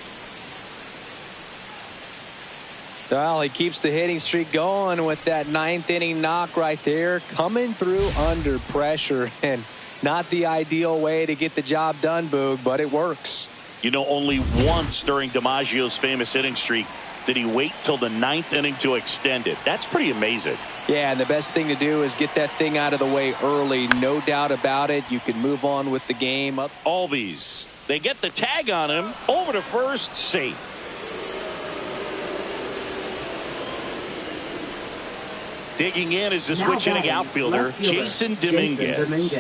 Well, he keeps the hitting streak going with that 9th inning knock right there, coming through under pressure, and not the ideal way to get the job done, Boog, but it works. You know, only once during DiMaggio's famous hitting streak did he wait till the 9th inning to extend it. That's pretty amazing. Yeah, and the best thing to do is get that thing out of the way early. No doubt about it. You can move on with the game. Albies. They get the tag on him. Over to first, safe. Digging in is the Now switch hitting batting, outfielder, left fielder, Jason Dominguez.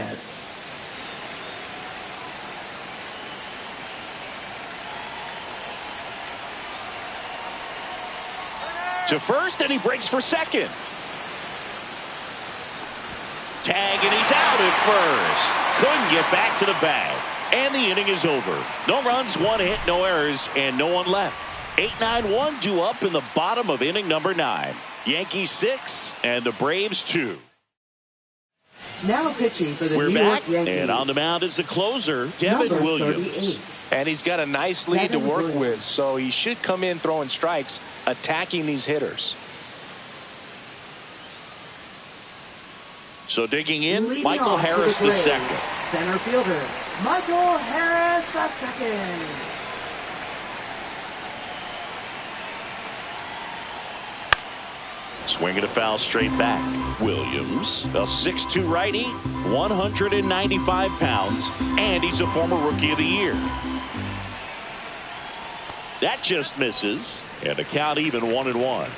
To first, and he breaks for second. Tag, and he's out at first. Couldn't get back to the bag. And the inning is over. No runs, 1 hit, no errors, and no one left. 8-9-1 due up in the bottom of inning number 9. Yankees 6 and the Braves 2. Now pitching for the We're New back, York Yankees. and on the mound is the closer, Devin Number Williams. 38. And he's got a nice lead to Devin work Williams. with, so he should come in throwing strikes, attacking these hitters. So digging in, Leading Michael off for Harris the the Braves, second. Center fielder, Michael Harris the second. Swinging a foul straight back. Williams, a 6'2 righty, 195 pounds, and he's a former Rookie of the Year. That just misses, and the count even 1-1.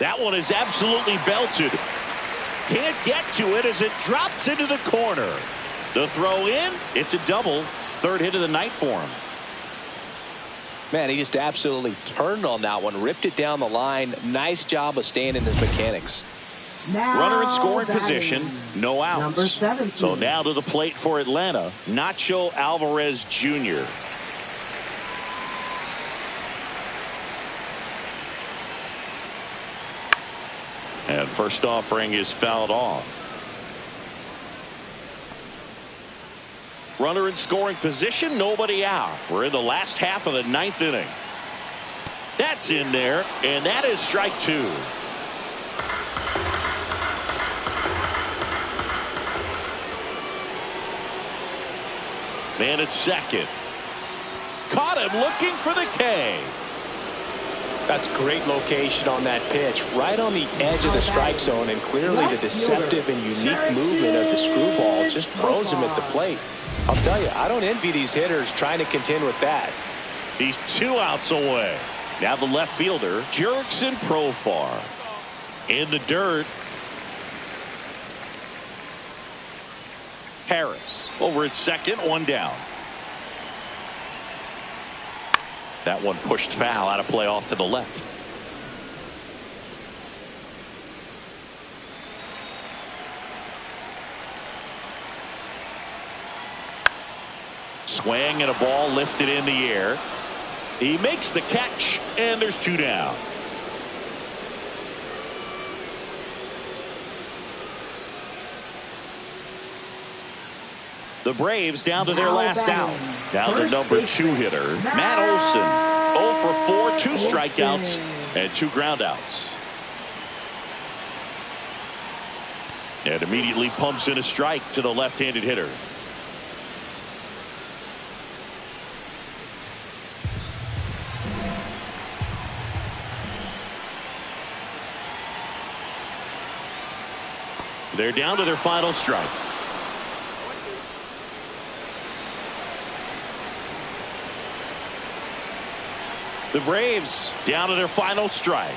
That one is absolutely belted. Can't get to it as it drops into the corner. The throw in, it's a double. Third hit of the night for him. Man, he just absolutely turned on that one, ripped it down the line. Nice job of staying in his mechanics. Now Runner in scoring batting, position, no outs. Number 17. So now to the plate for Atlanta, Nacho Alvarez Jr. And first offering is fouled off. Runner in scoring position, nobody out. We're in the last half of the 9th inning. That's in there, and that is strike 2. Man at second. Caught him looking for the K. That's great location on that pitch, right on the edge of the strike zone, and clearly the deceptive and unique movement of the screwball just froze him at the plate. I'll tell you, I don't envy these hitters trying to contend with that. He's 2 outs away. Now the left fielder, Jurickson Profar. In the dirt. Harris over at second, 1 down. That one pushed foul, out of play off to the left. Swing and a ball lifted in the air. He makes the catch, and there's 2 down. The Braves down to their last out. Down to number 2 hitter, Matt Olson. 0 for 4, 2 strikeouts, and 2 groundouts. And immediately pumps in a strike to the left-handed hitter. They're down to their final strike. The Braves down to their final strike.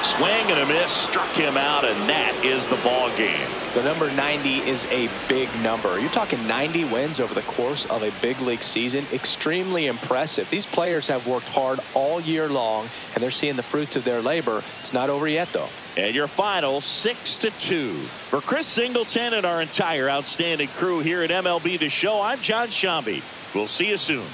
Swing and a miss, struck him out, and that is the ball game. The number 90 is a big number. You're talking 90 wins over the course of a big league season. Extremely impressive. These players have worked hard all year long, and they're seeing the fruits of their labor. It's not over yet, though. And your final 6-2. For Chris Singleton and our entire outstanding crew here at MLB The Show, I'm John Shambi. We'll see you soon.